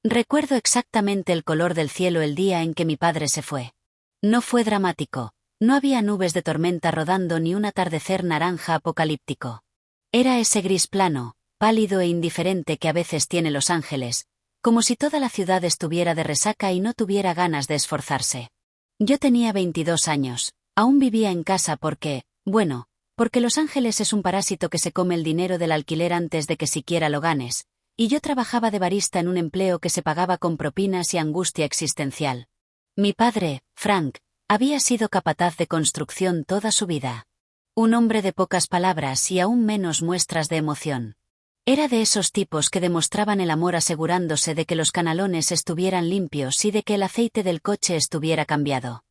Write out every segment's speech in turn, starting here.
Recuerdo exactamente el color del cielo el día en que mi padre se fue. No fue dramático, no había nubes de tormenta rodando ni un atardecer naranja apocalíptico. Era ese gris plano, pálido e indiferente que a veces tiene Los Ángeles, como si toda la ciudad estuviera de resaca y no tuviera ganas de esforzarse. Yo tenía 22 años, aún vivía en casa porque Los Ángeles es un parásito que se come el dinero del alquiler antes de que siquiera lo ganes, y yo trabajaba de barista en un empleo que se pagaba con propinas y angustia existencial. Mi padre, Frank, había sido capataz de construcción toda su vida. Un hombre de pocas palabras y aún menos muestras de emoción. Era de esos tipos que demostraban el amor asegurándose de que los canalones estuvieran limpios y de que el aceite del coche estuviera cambiado.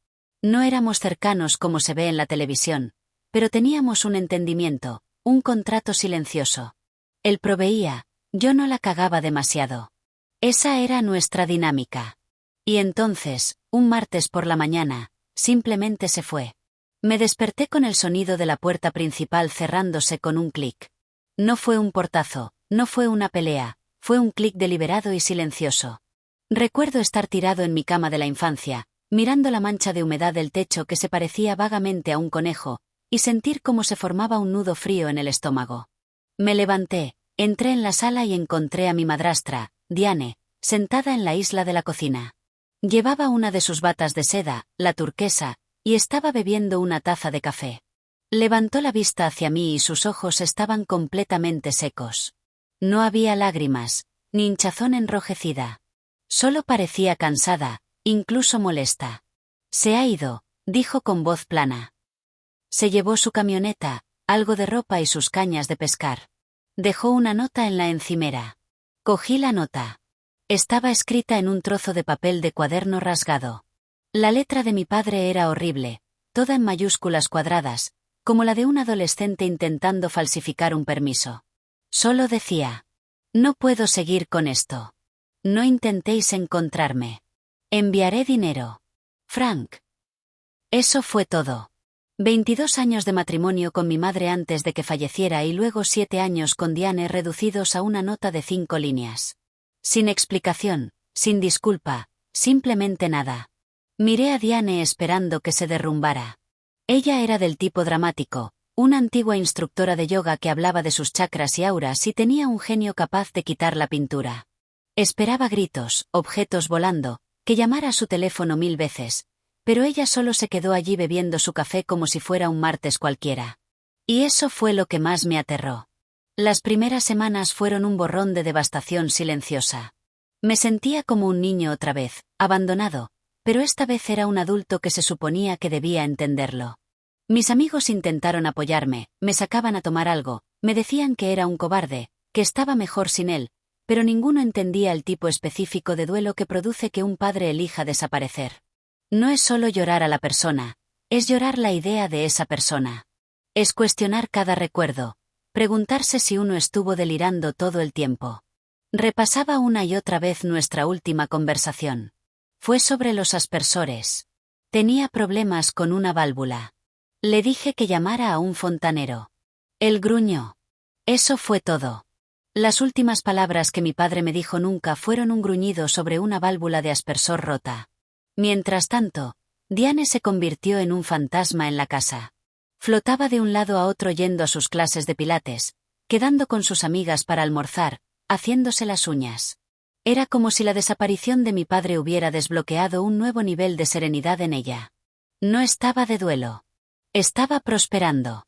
No éramos cercanos como se ve en la televisión, pero teníamos un entendimiento, un contrato silencioso. Él proveía, yo no la cagaba demasiado. Esa era nuestra dinámica. Y entonces, un martes por la mañana, simplemente se fue. Me desperté con el sonido de la puerta principal cerrándose con un clic. No fue un portazo, no fue una pelea, fue un clic deliberado y silencioso. Recuerdo estar tirado en mi cama de la infancia, mirando la mancha de humedad del techo que se parecía vagamente a un conejo, y sentir cómo se formaba un nudo frío en el estómago. Me levanté, entré en la sala y encontré a mi madrastra, Diane, sentada en la isla de la cocina. Llevaba una de sus batas de seda, la turquesa, y estaba bebiendo una taza de café. Levantó la vista hacia mí y sus ojos estaban completamente secos. No había lágrimas, ni hinchazón enrojecida. Solo parecía cansada, incluso molesta. Se ha ido, dijo con voz plana. Se llevó su camioneta, algo de ropa y sus cañas de pescar. Dejó una nota en la encimera. Cogí la nota. Estaba escrita en un trozo de papel de cuaderno rasgado. La letra de mi padre era horrible, toda en mayúsculas cuadradas, como la de un adolescente intentando falsificar un permiso. Solo decía: no puedo seguir con esto. No intentéis encontrarme. Enviaré dinero. Frank. Eso fue todo. 22 años de matrimonio con mi madre antes de que falleciera y luego 7 años con Diane reducidos a una nota de 5 líneas. Sin explicación, sin disculpa, simplemente nada. Miré a Diane esperando que se derrumbara. Ella era del tipo dramático, una antigua instructora de yoga que hablaba de sus chakras y auras y tenía un genio capaz de quitar la pintura. Esperaba gritos, objetos volando, que llamara a su teléfono 1000 veces, pero ella solo se quedó allí bebiendo su café como si fuera un martes cualquiera. Y eso fue lo que más me aterró. Las primeras semanas fueron un borrón de devastación silenciosa. Me sentía como un niño otra vez, abandonado, pero esta vez era un adulto que se suponía que debía entenderlo. Mis amigos intentaron apoyarme, me sacaban a tomar algo, me decían que era un cobarde, que estaba mejor sin él, pero ninguno entendía el tipo específico de duelo que produce que un padre elija desaparecer. No es solo llorar a la persona, es llorar la idea de esa persona. Es cuestionar cada recuerdo, preguntarse si uno estuvo delirando todo el tiempo. Repasaba una y otra vez nuestra última conversación. Fue sobre los aspersores. Tenía problemas con una válvula. Le dije que llamara a un fontanero. Él gruñó. Eso fue todo. Las últimas palabras que mi padre me dijo nunca fueron un gruñido sobre una válvula de aspersor rota. Mientras tanto, Diane se convirtió en un fantasma en la casa. Flotaba de un lado a otro yendo a sus clases de pilates, quedando con sus amigas para almorzar, haciéndose las uñas. Era como si la desaparición de mi padre hubiera desbloqueado un nuevo nivel de serenidad en ella. No estaba de duelo. Estaba prosperando.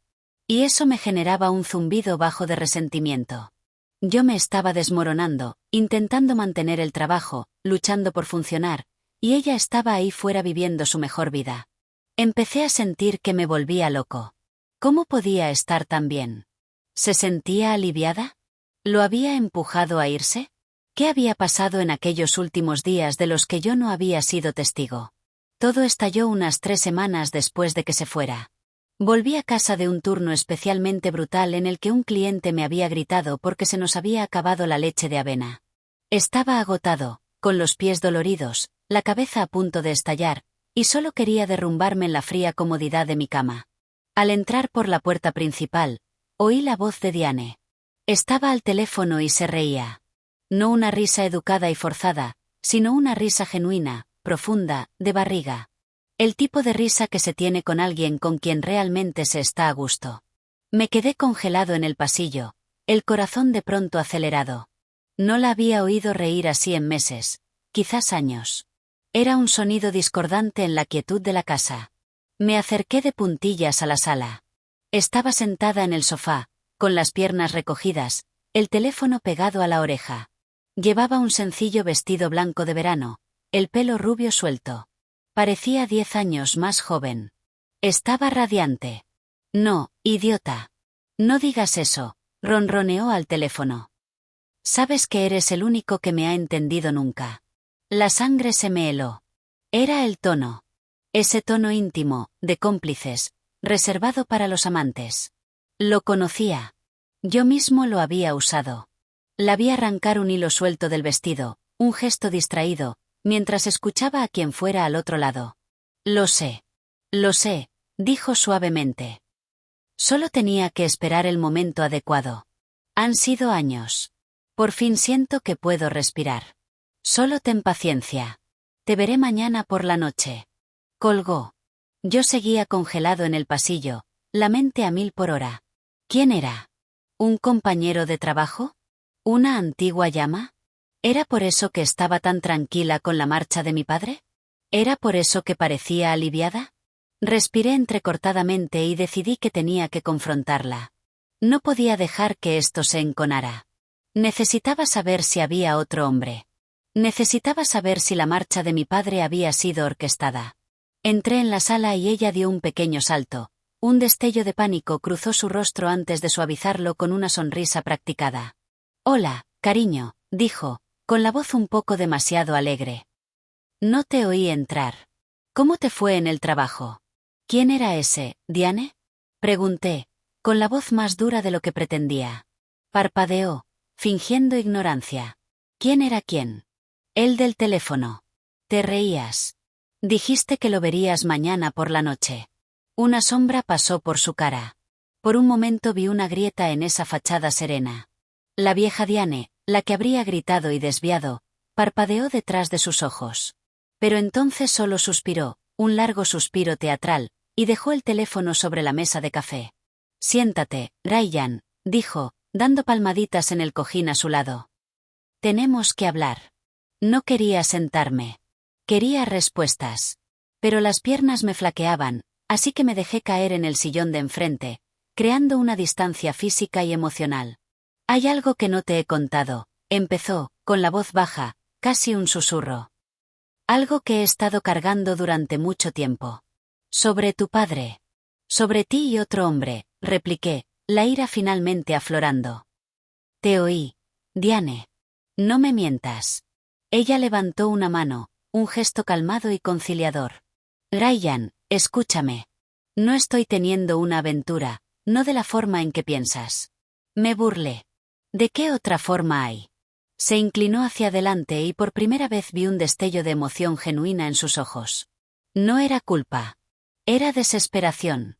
Y eso me generaba un zumbido bajo de resentimiento. Yo me estaba desmoronando, intentando mantener el trabajo, luchando por funcionar, y ella estaba ahí fuera viviendo su mejor vida. Empecé a sentir que me volvía loco. ¿Cómo podía estar tan bien? ¿Se sentía aliviada? ¿Lo había empujado a irse? ¿Qué había pasado en aquellos últimos días de los que yo no había sido testigo? Todo estalló unas 3 semanas después de que se fuera. Volví a casa de un turno especialmente brutal en el que un cliente me había gritado porque se nos había acabado la leche de avena. Estaba agotado, con los pies doloridos, la cabeza a punto de estallar, y solo quería derrumbarme en la fría comodidad de mi cama. Al entrar por la puerta principal, oí la voz de Diane. Estaba al teléfono y se reía. No una risa educada y forzada, sino una risa genuina, profunda, de barriga. El tipo de risa que se tiene con alguien con quien realmente se está a gusto. Me quedé congelado en el pasillo, el corazón de pronto acelerado. No la había oído reír así en meses, quizás años. Era un sonido discordante en la quietud de la casa. Me acerqué de puntillas a la sala. Estaba sentada en el sofá, con las piernas recogidas, el teléfono pegado a la oreja. Llevaba un sencillo vestido blanco de verano, el pelo rubio suelto. Parecía 10 años más joven. Estaba radiante. No, idiota. No digas eso, ronroneó al teléfono. Sabes que eres el único que me ha entendido nunca. La sangre se me heló. Era el tono. Ese tono íntimo, de cómplices, reservado para los amantes. Lo conocía. Yo mismo lo había usado. La vi arrancar un hilo suelto del vestido, un gesto distraído, mientras escuchaba a quien fuera al otro lado. Lo sé, dijo suavemente. Solo tenía que esperar el momento adecuado. Han sido años. Por fin siento que puedo respirar. Solo ten paciencia. Te veré mañana por la noche. Colgó. Yo seguía congelado en el pasillo, la mente a 1000 por hora. ¿Quién era? ¿Un compañero de trabajo? ¿Una antigua llama? ¿Era por eso que estaba tan tranquila con la marcha de mi padre? ¿Era por eso que parecía aliviada? Respiré entrecortadamente y decidí que tenía que confrontarla. No podía dejar que esto se enconara. Necesitaba saber si había otro hombre. Necesitaba saber si la marcha de mi padre había sido orquestada. Entré en la sala y ella dio un pequeño salto. Un destello de pánico cruzó su rostro antes de suavizarlo con una sonrisa practicada. Hola, cariño, dijo, con la voz un poco demasiado alegre. No te oí entrar. ¿Cómo te fue en el trabajo? ¿Quién era ese, Diane? Pregunté, con la voz más dura de lo que pretendía. Parpadeó, fingiendo ignorancia. ¿Quién era quién? El del teléfono. Te reías. Dijiste que lo verías mañana por la noche. Una sombra pasó por su cara. Por un momento vi una grieta en esa fachada serena. La vieja Diane, la que habría gritado y desviado, parpadeó detrás de sus ojos. Pero entonces solo suspiró, un largo suspiro teatral, y dejó el teléfono sobre la mesa de café. Siéntate, Ryan, dijo, dando palmaditas en el cojín a su lado. Tenemos que hablar. No quería sentarme. Quería respuestas. Pero las piernas me flaqueaban, así que me dejé caer en el sillón de enfrente, creando una distancia física y emocional. Hay algo que no te he contado, empezó, con la voz baja, casi un susurro. Algo que he estado cargando durante mucho tiempo. Sobre tu padre. Sobre ti y otro hombre, repliqué, la ira finalmente aflorando. Te oí, Diane. No me mientas. Ella levantó una mano, un gesto calmado y conciliador. Ryan, escúchame. No estoy teniendo una aventura, no de la forma en que piensas. Me burlé. ¿De qué otra forma hay? Se inclinó hacia adelante y por primera vez vi un destello de emoción genuina en sus ojos. No era culpa. Era desesperación.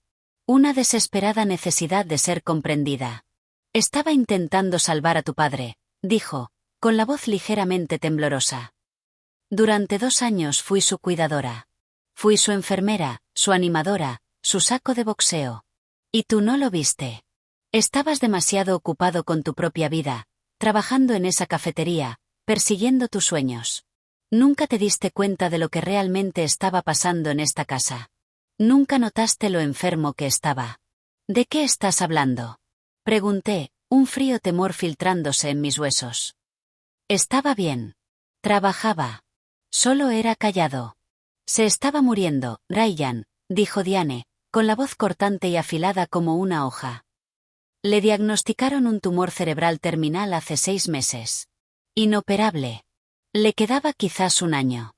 Una desesperada necesidad de ser comprendida. Estaba intentando salvar a tu padre, dijo, con la voz ligeramente temblorosa. Durante 2 años fui su cuidadora. Fui su enfermera, su animadora, su saco de boxeo. Y tú no lo viste. Estabas demasiado ocupado con tu propia vida, trabajando en esa cafetería, persiguiendo tus sueños. Nunca te diste cuenta de lo que realmente estaba pasando en esta casa. Nunca notaste lo enfermo que estaba. ¿De qué estás hablando? Pregunté, un frío temor filtrándose en mis huesos. Estaba bien. Trabajaba. Solo era callado. Se estaba muriendo, Ryan, dijo Diane, con la voz cortante y afilada como una hoja. Le diagnosticaron un tumor cerebral terminal hace 6 meses. Inoperable. Le quedaba quizás 1 año.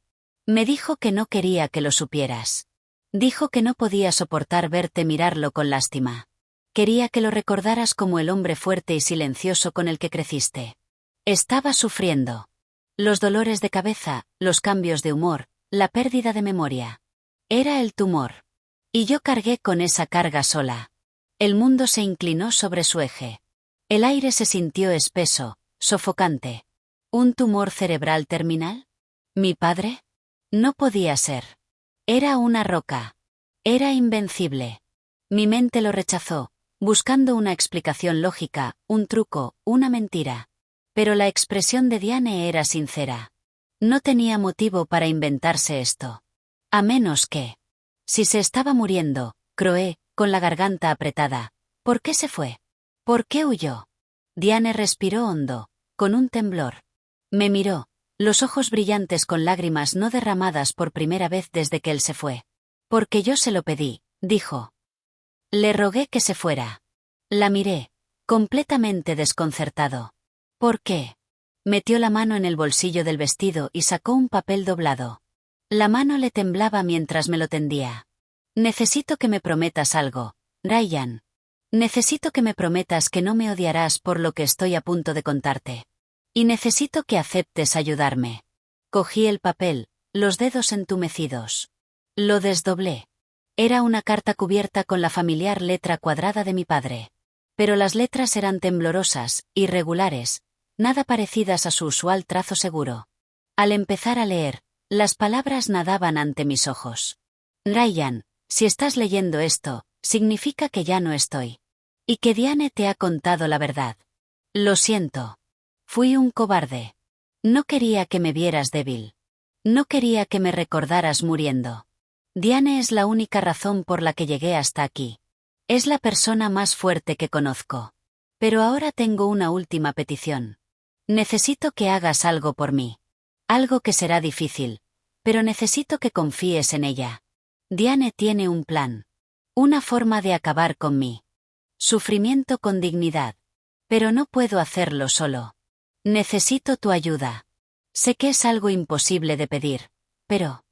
Me dijo que no quería que lo supieras. Dijo que no podía soportar verte mirarlo con lástima. Quería que lo recordaras como el hombre fuerte y silencioso con el que creciste. Estaba sufriendo. Los dolores de cabeza, los cambios de humor, la pérdida de memoria. Era el tumor. Y yo cargué con esa carga sola. El mundo se inclinó sobre su eje. El aire se sintió espeso, sofocante. ¿Un tumor cerebral terminal? ¿Mi padre? No podía ser. Era una roca. Era invencible. Mi mente lo rechazó, buscando una explicación lógica, un truco, una mentira. Pero la expresión de Diane era sincera. No tenía motivo para inventarse esto. A menos que... Si se estaba muriendo, croé, con la garganta apretada. ¿Por qué se fue? ¿Por qué huyó? Diane respiró hondo, con un temblor. Me miró, los ojos brillantes con lágrimas no derramadas por primera vez desde que él se fue. Porque yo se lo pedí, dijo. Le rogué que se fuera. La miré, completamente desconcertado. ¿Por qué? Metió la mano en el bolsillo del vestido y sacó un papel doblado. La mano le temblaba mientras me lo tendía. Necesito que me prometas algo, Ryan. Necesito que me prometas que no me odiarás por lo que estoy a punto de contarte. Y necesito que aceptes ayudarme. Cogí el papel, los dedos entumecidos. Lo desdoblé. Era una carta cubierta con la familiar letra cuadrada de mi padre. Pero las letras eran temblorosas, irregulares, nada parecidas a su usual trazo seguro. Al empezar a leer, las palabras nadaban ante mis ojos. Ryan, si estás leyendo esto, significa que ya no estoy. Y que Diane te ha contado la verdad. Lo siento. Fui un cobarde. No quería que me vieras débil. No quería que me recordaras muriendo. Diane es la única razón por la que llegué hasta aquí. Es la persona más fuerte que conozco. Pero ahora tengo una última petición. Necesito que hagas algo por mí. Algo que será difícil, pero necesito que confíes en ella. Diane tiene un plan. Una forma de acabar con mí. Sufrimiento con dignidad. Pero no puedo hacerlo solo. Necesito tu ayuda. Sé que es algo imposible de pedir, pero...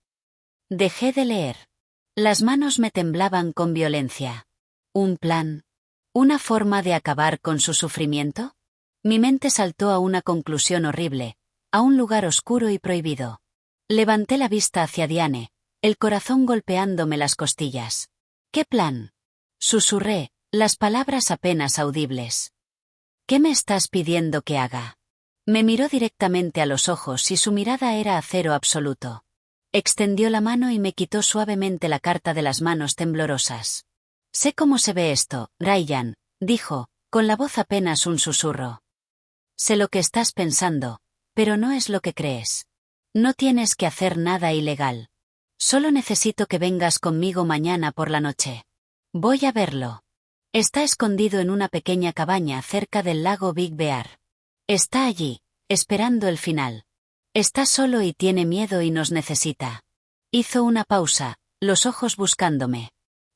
Dejé de leer. Las manos me temblaban con violencia. ¿Un plan? ¿Una forma de acabar con su sufrimiento? Mi mente saltó a una conclusión horrible, a un lugar oscuro y prohibido. Levanté la vista hacia Diane, el corazón golpeándome las costillas. ¿Qué plan? Susurré, las palabras apenas audibles. ¿Qué me estás pidiendo que haga? Me miró directamente a los ojos y su mirada era acero absoluto. Extendió la mano y me quitó suavemente la carta de las manos temblorosas. Sé cómo se ve esto, Ryan, dijo, con la voz apenas un susurro. Sé lo que estás pensando, pero no es lo que crees. No tienes que hacer nada ilegal. Solo necesito que vengas conmigo mañana por la noche. Voy a verlo. Está escondido en una pequeña cabaña cerca del lago Big Bear. Está allí, esperando el final. Está solo y tiene miedo y nos necesita. Hizo una pausa, los ojos buscándome.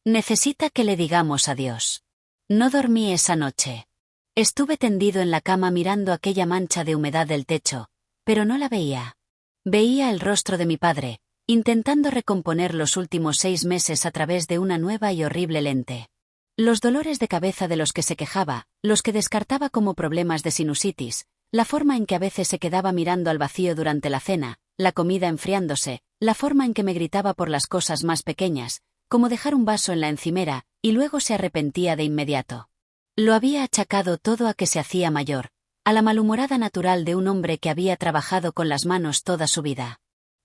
Necesita que le digamos adiós. No dormí esa noche. Estuve tendido en la cama mirando aquella mancha de humedad del techo, pero no la veía. Veía el rostro de mi padre, intentando recomponer los últimos 6 meses a través de una nueva y horrible lente. Los dolores de cabeza de los que se quejaba, los que descartaba como problemas de sinusitis, la forma en que a veces se quedaba mirando al vacío durante la cena, la comida enfriándose, la forma en que me gritaba por las cosas más pequeñas, como dejar un vaso en la encimera, y luego se arrepentía de inmediato. Lo había achacado todo a que se hacía mayor, a la malhumorada natural de un hombre que había trabajado con las manos toda su vida.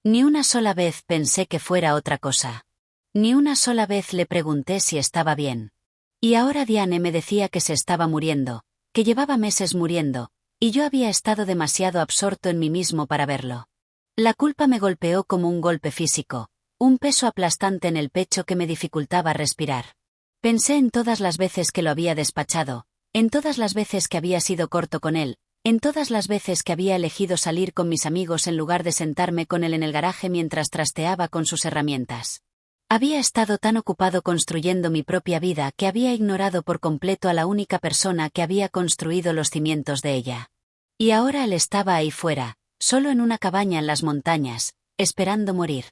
Ni una sola vez pensé que fuera otra cosa. Ni una sola vez le pregunté si estaba bien. Y ahora Diane me decía que se estaba muriendo, que llevaba meses muriendo, y yo había estado demasiado absorto en mí mismo para verlo. La culpa me golpeó como un golpe físico, un peso aplastante en el pecho que me dificultaba respirar. Pensé en todas las veces que lo había despachado, en todas las veces que había sido corto con él, en todas las veces que había elegido salir con mis amigos en lugar de sentarme con él en el garaje mientras trasteaba con sus herramientas. Había estado tan ocupado construyendo mi propia vida que había ignorado por completo a la única persona que había construido los cimientos de ella. Y ahora él estaba ahí fuera, solo en una cabaña en las montañas, esperando morir.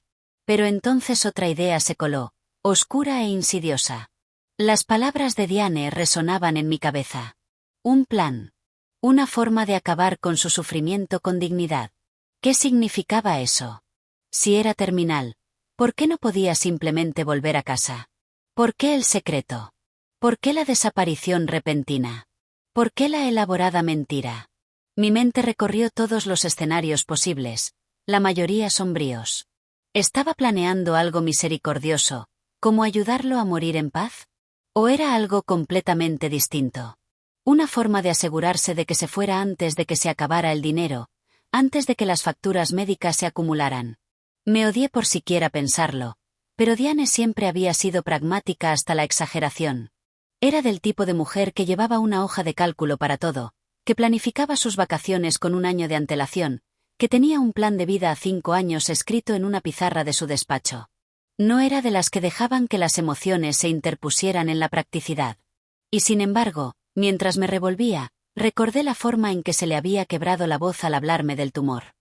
Pero entonces otra idea se coló, oscura e insidiosa. Las palabras de Diane resonaban en mi cabeza. Un plan. Una forma de acabar con su sufrimiento con dignidad. ¿Qué significaba eso? Si era terminal, ¿por qué no podía simplemente volver a casa? ¿Por qué el secreto? ¿Por qué la desaparición repentina? ¿Por qué la elaborada mentira? Mi mente recorrió todos los escenarios posibles, la mayoría sombríos. ¿Estaba planeando algo misericordioso, como ayudarlo a morir en paz? ¿O era algo completamente distinto? Una forma de asegurarse de que se fuera antes de que se acabara el dinero, antes de que las facturas médicas se acumularan. Me odié por siquiera pensarlo, pero Diane siempre había sido pragmática hasta la exageración. Era del tipo de mujer que llevaba una hoja de cálculo para todo, que planificaba sus vacaciones con un año de antelación, que tenía un plan de vida a 5 años escrito en una pizarra de su despacho. No era de las que dejaban que las emociones se interpusieran en la practicidad. Y sin embargo, mientras me revolvía, recordé la forma en que se le había quebrado la voz al hablarme del tumor.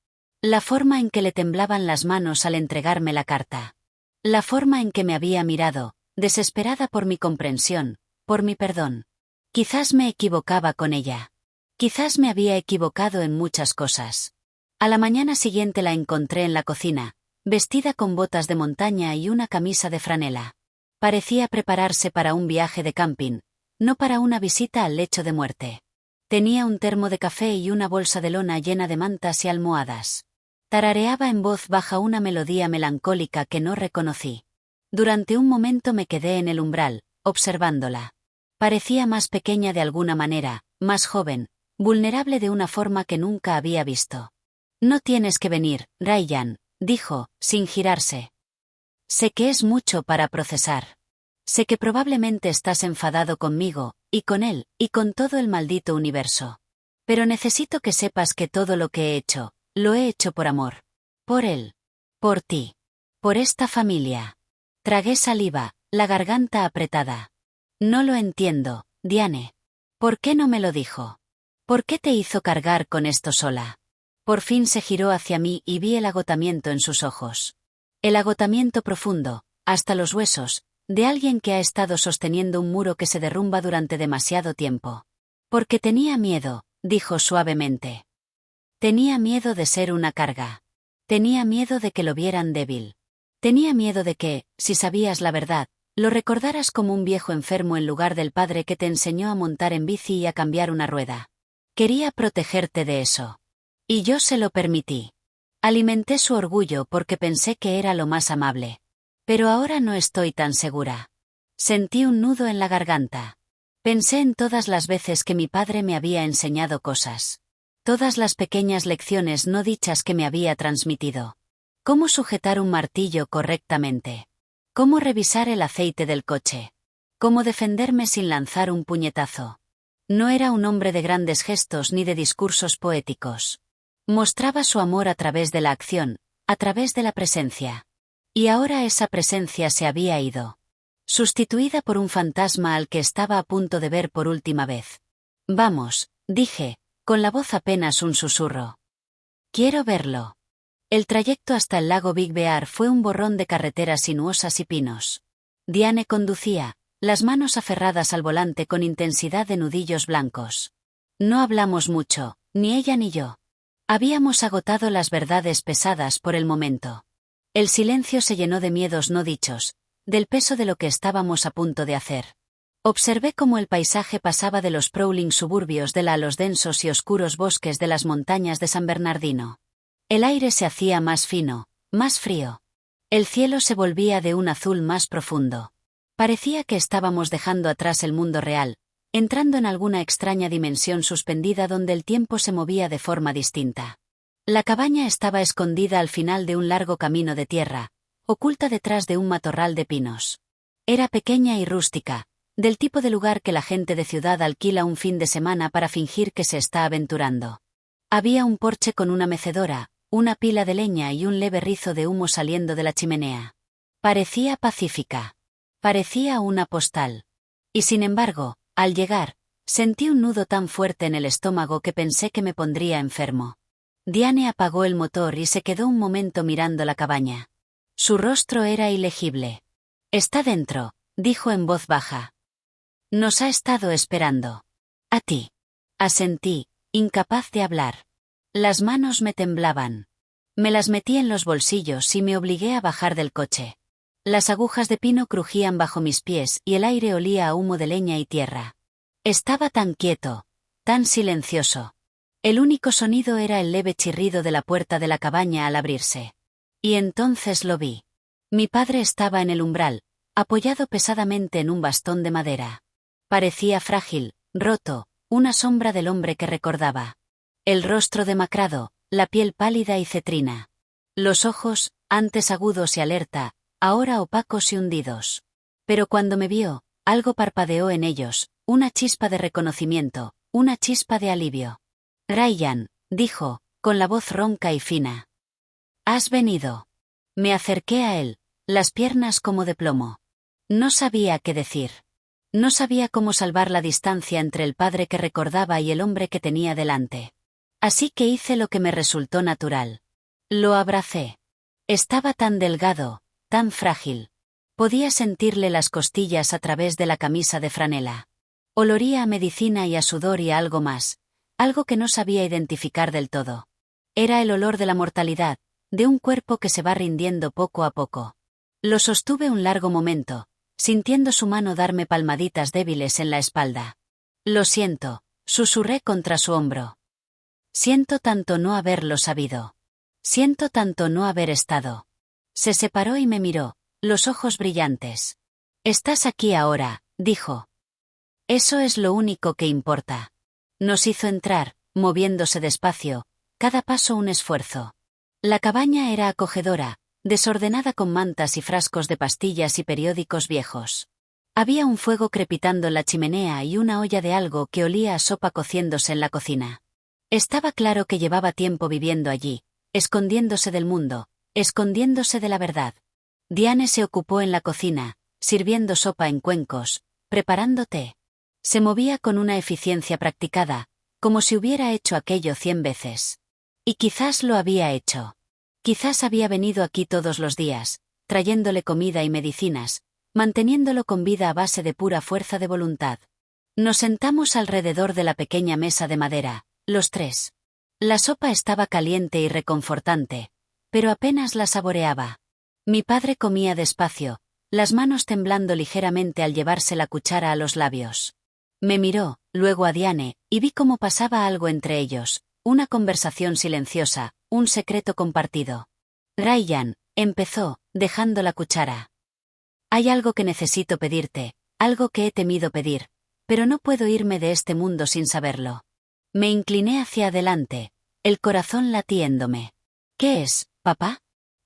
La forma en que le temblaban las manos al entregarme la carta. La forma en que me había mirado, desesperada por mi comprensión, por mi perdón. Quizás me equivocaba con ella. Quizás me había equivocado en muchas cosas. A la mañana siguiente la encontré en la cocina, vestida con botas de montaña y una camisa de franela. Parecía prepararse para un viaje de camping, no para una visita al lecho de muerte. Tenía un termo de café y una bolsa de lona llena de mantas y almohadas. Tarareaba en voz baja una melodía melancólica que no reconocí. Durante un momento me quedé en el umbral, observándola. Parecía más pequeña de alguna manera, más joven, vulnerable de una forma que nunca había visto. «No tienes que venir, Ryan», dijo, sin girarse. «Sé que es mucho para procesar. Sé que probablemente estás enfadado conmigo, y con él, y con todo el maldito universo. Pero necesito que sepas que todo lo que he hecho, lo he hecho por amor. Por él. Por ti. Por esta familia». Tragué saliva, la garganta apretada. «No lo entiendo, Diane. ¿Por qué no me lo dijo? ¿Por qué te hizo cargar con esto sola?» Por fin se giró hacia mí y vi el agotamiento en sus ojos. El agotamiento profundo, hasta los huesos, de alguien que ha estado sosteniendo un muro que se derrumba durante demasiado tiempo. «Porque tenía miedo», dijo suavemente. «Tenía miedo de ser una carga. Tenía miedo de que lo vieran débil. Tenía miedo de que, si sabías la verdad, lo recordaras como un viejo enfermo en lugar del padre que te enseñó a montar en bici y a cambiar una rueda. Quería protegerte de eso. Y yo se lo permití. Alimenté su orgullo porque pensé que era lo más amable. Pero ahora no estoy tan segura». Sentí un nudo en la garganta. Pensé en todas las veces que mi padre me había enseñado cosas. Todas las pequeñas lecciones no dichas que me había transmitido. Cómo sujetar un martillo correctamente. Cómo revisar el aceite del coche. Cómo defenderme sin lanzar un puñetazo. No era un hombre de grandes gestos ni de discursos poéticos. Mostraba su amor a través de la acción, a través de la presencia. Y ahora esa presencia se había ido. Sustituida por un fantasma al que estaba a punto de ver por última vez. «Vamos», dije, con la voz apenas un susurro. «Quiero verlo». El trayecto hasta el lago Big Bear fue un borrón de carreteras sinuosas y pinos. Diane conducía, las manos aferradas al volante con intensidad de nudillos blancos. No hablamos mucho, ni ella ni yo. Habíamos agotado las verdades pesadas por el momento. El silencio se llenó de miedos no dichos, del peso de lo que estábamos a punto de hacer. Observé cómo el paisaje pasaba de los prowling suburbios de la a los densos y oscuros bosques de las montañas de San Bernardino. El aire se hacía más fino, más frío. El cielo se volvía de un azul más profundo. Parecía que estábamos dejando atrás el mundo real, entrando en alguna extraña dimensión suspendida donde el tiempo se movía de forma distinta. La cabaña estaba escondida al final de un largo camino de tierra, oculta detrás de un matorral de pinos. Era pequeña y rústica, del tipo de lugar que la gente de ciudad alquila un fin de semana para fingir que se está aventurando. Había un porche con una mecedora, una pila de leña y un leve rizo de humo saliendo de la chimenea. Parecía pacífica. Parecía una postal. Y sin embargo, al llegar, sentí un nudo tan fuerte en el estómago que pensé que me pondría enfermo. Diane apagó el motor y se quedó un momento mirando la cabaña. Su rostro era ilegible. «Está dentro», dijo en voz baja. «Nos ha estado esperando». «A ti». Asentí, incapaz de hablar. Las manos me temblaban. Me las metí en los bolsillos y me obligué a bajar del coche. Las agujas de pino crujían bajo mis pies y el aire olía a humo de leña y tierra. Estaba tan quieto, tan silencioso. El único sonido era el leve chirrido de la puerta de la cabaña al abrirse. Y entonces lo vi. Mi padre estaba en el umbral, apoyado pesadamente en un bastón de madera. Parecía frágil, roto, una sombra del hombre que recordaba. El rostro demacrado, la piel pálida y cetrina. Los ojos, antes agudos y alerta, ahora opacos y hundidos. Pero cuando me vio, algo parpadeó en ellos, una chispa de reconocimiento, una chispa de alivio. Ryan, dijo, con la voz ronca y fina. ¿Has venido? Me acerqué a él, las piernas como de plomo. No sabía qué decir. No sabía cómo salvar la distancia entre el padre que recordaba y el hombre que tenía delante. Así que hice lo que me resultó natural. Lo abracé. Estaba tan delgado, tan frágil. Podía sentirle las costillas a través de la camisa de franela. Oloría a medicina y a sudor y a algo más, algo que no sabía identificar del todo. Era el olor de la mortalidad, de un cuerpo que se va rindiendo poco a poco. Lo sostuve un largo momento, sintiendo su mano darme palmaditas débiles en la espalda. Lo siento, susurré contra su hombro. Siento tanto no haberlo sabido. Siento tanto no haber estado. Se separó y me miró, los ojos brillantes. Estás aquí ahora, dijo. Eso es lo único que importa. Nos hizo entrar, moviéndose despacio, cada paso un esfuerzo. La cabaña era acogedora, desordenada con mantas y frascos de pastillas y periódicos viejos. Había un fuego crepitando en la chimenea y una olla de algo que olía a sopa cociéndose en la cocina. Estaba claro que llevaba tiempo viviendo allí, escondiéndose del mundo, escondiéndose de la verdad. Diane se ocupó en la cocina, sirviendo sopa en cuencos, preparando té. Se movía con una eficiencia practicada, como si hubiera hecho aquello 100 veces. Y quizás lo había hecho. Quizás había venido aquí todos los días, trayéndole comida y medicinas, manteniéndolo con vida a base de pura fuerza de voluntad. Nos sentamos alrededor de la pequeña mesa de madera, los tres. La sopa estaba caliente y reconfortante, pero apenas la saboreaba. Mi padre comía despacio, las manos temblando ligeramente al llevarse la cuchara a los labios. Me miró, luego a Diane, y vi cómo pasaba algo entre ellos, una conversación silenciosa, un secreto compartido. Ryan, empezó, dejando la cuchara. Hay algo que necesito pedirte, algo que he temido pedir, pero no puedo irme de este mundo sin saberlo. Me incliné hacia adelante, el corazón latiéndome. ¿Qué es, papá?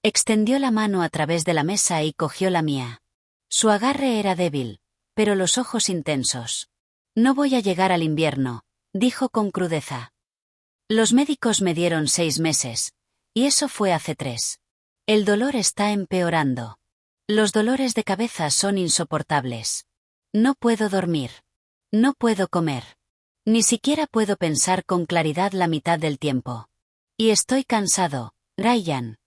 Extendió la mano a través de la mesa y cogió la mía. Su agarre era débil, pero los ojos intensos. No voy a llegar al invierno, dijo con crudeza. Los médicos me dieron 6 meses, y eso fue hace 3. El dolor está empeorando. Los dolores de cabeza son insoportables. No puedo dormir. No puedo comer. Ni siquiera puedo pensar con claridad la mitad del tiempo. Y estoy cansado, Ryan.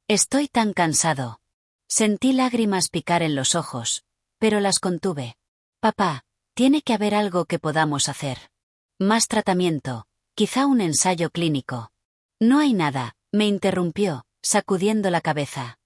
Estoy tan cansado. Sentí lágrimas picar en los ojos, pero las contuve. Papá, tiene que haber algo que podamos hacer. Más tratamiento, quizá un ensayo clínico. No hay nada, me interrumpió, sacudiendo la cabeza.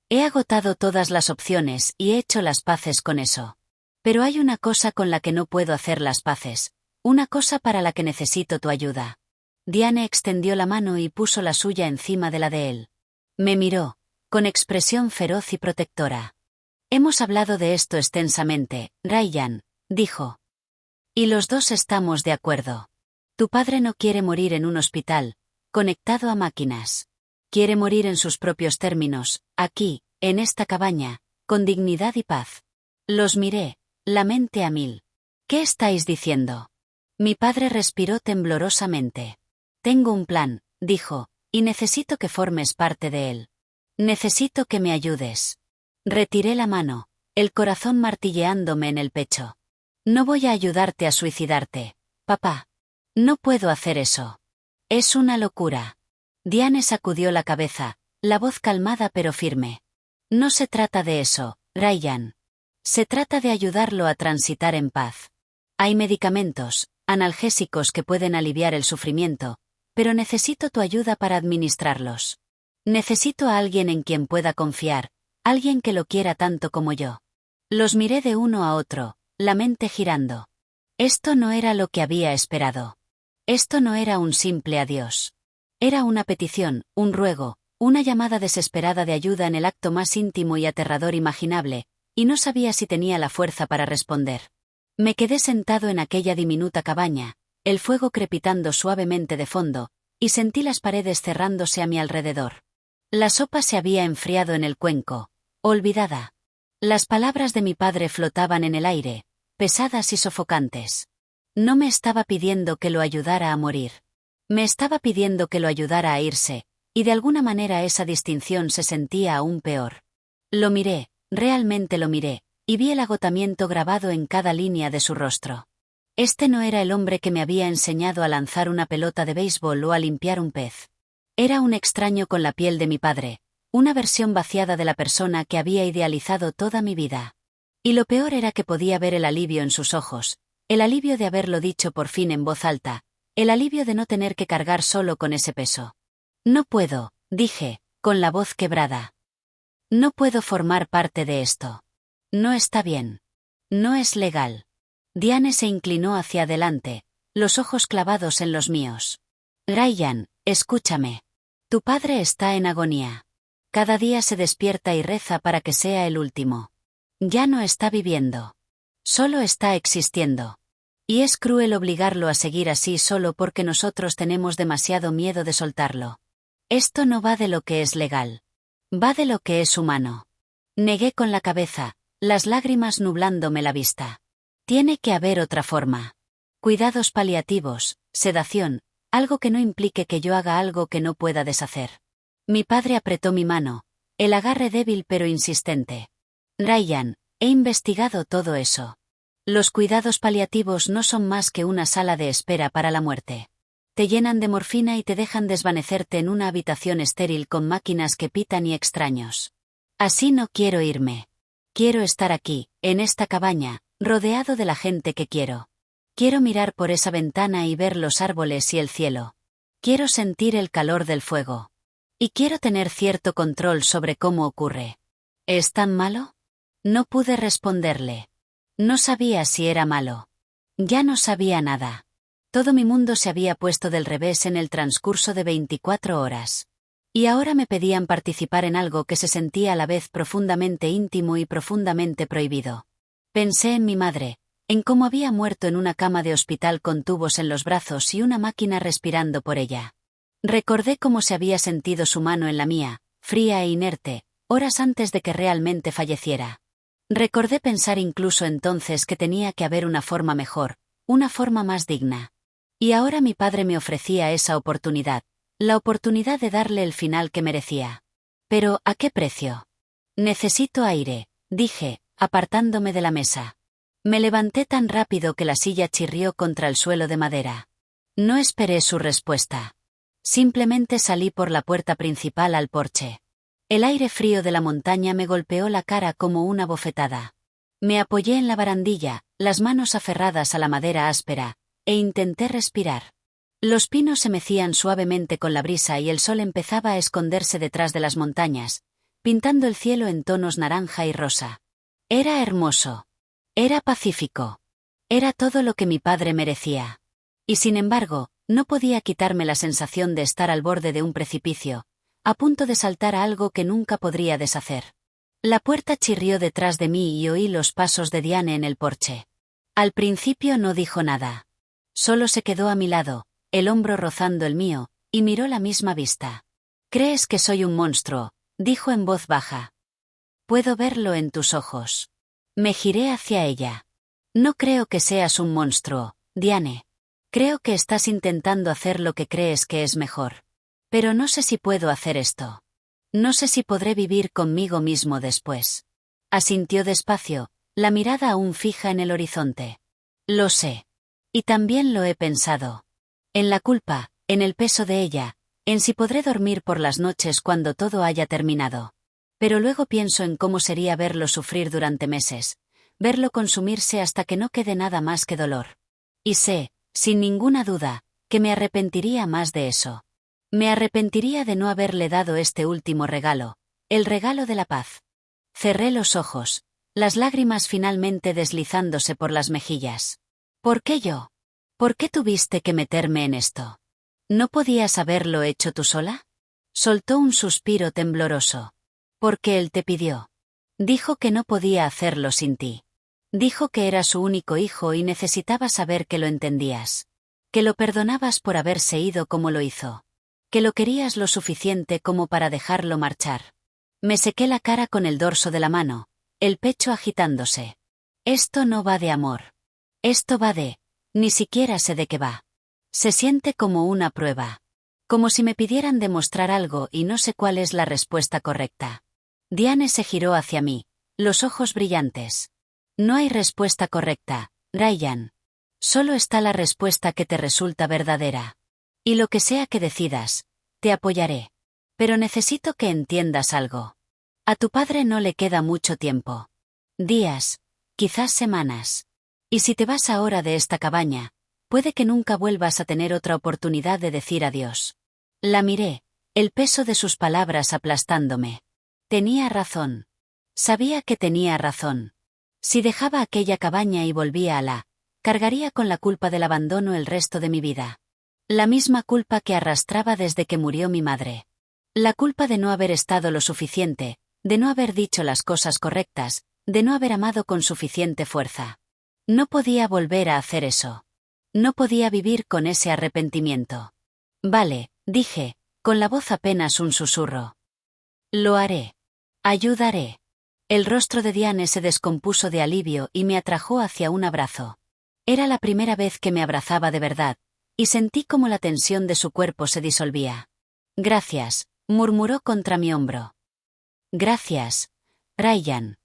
He agotado todas las opciones y he hecho las paces con eso. Pero hay una cosa con la que no puedo hacer las paces, una cosa para la que necesito tu ayuda. Diane extendió la mano y puso la suya encima de la de él. Me miró, con expresión feroz y protectora. Hemos hablado de esto extensamente, Ryan, dijo. Y los dos estamos de acuerdo. Tu padre no quiere morir en un hospital, conectado a máquinas. Quiere morir en sus propios términos, aquí, en esta cabaña, con dignidad y paz. Los miré, la mente a mil. ¿Qué estáis diciendo? Mi padre respiró temblorosamente. Tengo un plan, dijo, y necesito que formes parte de él. Necesito que me ayudes. Retiré la mano, el corazón martilleándome en el pecho. No voy a ayudarte a suicidarte, papá. No puedo hacer eso. Es una locura. Diane sacudió la cabeza, la voz calmada pero firme. No se trata de eso, Ryan. Se trata de ayudarlo a transitar en paz. Hay medicamentos, analgésicos que pueden aliviar el sufrimiento, pero necesito tu ayuda para administrarlos. Necesito a alguien en quien pueda confiar, alguien que lo quiera tanto como yo. Los miré de uno a otro, la mente girando. Esto no era lo que había esperado. Esto no era un simple adiós. Era una petición, un ruego, una llamada desesperada de ayuda en el acto más íntimo y aterrador imaginable, y no sabía si tenía la fuerza para responder. Me quedé sentado en aquella diminuta cabaña, el fuego crepitando suavemente de fondo, y sentí las paredes cerrándose a mi alrededor. La sopa se había enfriado en el cuenco, olvidada. Las palabras de mi padre flotaban en el aire, pesadas y sofocantes. No me estaba pidiendo que lo ayudara a morir. Me estaba pidiendo que lo ayudara a irse, y de alguna manera esa distinción se sentía aún peor. Lo miré, realmente lo miré, y vi el agotamiento grabado en cada línea de su rostro. Este no era el hombre que me había enseñado a lanzar una pelota de béisbol o a limpiar un pez. Era un extraño con la piel de mi padre, una versión vaciada de la persona que había idealizado toda mi vida. Y lo peor era que podía ver el alivio en sus ojos, el alivio de haberlo dicho por fin en voz alta, el alivio de no tener que cargar solo con ese peso. No puedo, dije, con la voz quebrada. No puedo formar parte de esto. No está bien. No es legal. Diane se inclinó hacia adelante, los ojos clavados en los míos. Ryan, escúchame. Tu padre está en agonía. Cada día se despierta y reza para que sea el último. Ya no está viviendo. Solo está existiendo. Y es cruel obligarlo a seguir así solo porque nosotros tenemos demasiado miedo de soltarlo. Esto no va de lo que es legal. Va de lo que es humano. Negué con la cabeza, las lágrimas nublándome la vista. Tiene que haber otra forma. Cuidados paliativos, sedación, algo que no implique que yo haga algo que no pueda deshacer. Mi padre apretó mi mano, el agarre débil pero insistente. Ryan, he investigado todo eso. Los cuidados paliativos no son más que una sala de espera para la muerte. Te llenan de morfina y te dejan desvanecerte en una habitación estéril con máquinas que pitan y extraños. Así no quiero irme. Quiero estar aquí, en esta cabaña, rodeado de la gente que quiero. Quiero mirar por esa ventana y ver los árboles y el cielo. Quiero sentir el calor del fuego. Y quiero tener cierto control sobre cómo ocurre. ¿Es tan malo? No pude responderle. No sabía si era malo. Ya no sabía nada. Todo mi mundo se había puesto del revés en el transcurso de 24 horas. Y ahora me pedían participar en algo que se sentía a la vez profundamente íntimo y profundamente prohibido. Pensé en mi madre, en cómo había muerto en una cama de hospital con tubos en los brazos y una máquina respirando por ella. Recordé cómo se había sentido su mano en la mía, fría e inerte, horas antes de que realmente falleciera. Recordé pensar incluso entonces que tenía que haber una forma mejor, una forma más digna. Y ahora mi padre me ofrecía esa oportunidad, la oportunidad de darle el final que merecía. Pero, ¿a qué precio? Necesito aire, dije, apartándome de la mesa. Me levanté tan rápido que la silla chirrió contra el suelo de madera. No esperé su respuesta. Simplemente salí por la puerta principal al porche. El aire frío de la montaña me golpeó la cara como una bofetada. Me apoyé en la barandilla, las manos aferradas a la madera áspera, e intenté respirar. Los pinos se mecían suavemente con la brisa y el sol empezaba a esconderse detrás de las montañas, pintando el cielo en tonos naranja y rosa. Era hermoso. Era pacífico. Era todo lo que mi padre merecía. Y sin embargo, no podía quitarme la sensación de estar al borde de un precipicio, a punto de saltar a algo que nunca podría deshacer. La puerta chirrió detrás de mí y oí los pasos de Diane en el porche. Al principio no dijo nada. Solo se quedó a mi lado, el hombro rozando el mío, y miró la misma vista. «¿Crees que soy un monstruo?», dijo en voz baja. «Puedo verlo en tus ojos». Me giré hacia ella. «No creo que seas un monstruo, Diane. Creo que estás intentando hacer lo que crees que es mejor. Pero no sé si puedo hacer esto. No sé si podré vivir conmigo mismo después». Asintió despacio, la mirada aún fija en el horizonte. «Lo sé. Y también lo he pensado. En la culpa, en el peso de ella, en si podré dormir por las noches cuando todo haya terminado. Pero luego pienso en cómo sería verlo sufrir durante meses, verlo consumirse hasta que no quede nada más que dolor. Y sé, sin ninguna duda, que me arrepentiría más de eso. Me arrepentiría de no haberle dado este último regalo, el regalo de la paz». Cerré los ojos, las lágrimas finalmente deslizándose por las mejillas. «¿Por qué yo? ¿Por qué tuviste que meterme en esto? ¿No podías haberlo hecho tú sola? Soltó un suspiro tembloroso. Porque él te pidió. Dijo que no podía hacerlo sin ti. Dijo que era su único hijo y necesitaba saber que lo entendías. Que lo perdonabas por haberse ido como lo hizo. Que lo querías lo suficiente como para dejarlo marchar. Me sequé la cara con el dorso de la mano, el pecho agitándose. Esto no va de amor. Esto va de... Ni siquiera sé de qué va. Se siente como una prueba. Como si me pidieran demostrar algo y no sé cuál es la respuesta correcta. Diane se giró hacia mí, los ojos brillantes. No hay respuesta correcta, Ryan. Solo está la respuesta que te resulta verdadera. Y lo que sea que decidas, te apoyaré. Pero necesito que entiendas algo. A tu padre no le queda mucho tiempo. Días, quizás semanas. Y si te vas ahora de esta cabaña, puede que nunca vuelvas a tener otra oportunidad de decir adiós. La miré, el peso de sus palabras aplastándome. Tenía razón. Sabía que tenía razón. Si dejaba aquella cabaña y volvía a la, cargaría con la culpa del abandono el resto de mi vida. La misma culpa que arrastraba desde que murió mi madre. La culpa de no haber estado lo suficiente, de no haber dicho las cosas correctas, de no haber amado con suficiente fuerza. No podía volver a hacer eso. No podía vivir con ese arrepentimiento. Vale, dije, con la voz apenas un susurro. Lo haré. Ayudaré. El rostro de Diane se descompuso de alivio y me atrajo hacia un abrazo. Era la primera vez que me abrazaba de verdad, y sentí como la tensión de su cuerpo se disolvía. Gracias, murmuró contra mi hombro. Gracias, Ryan.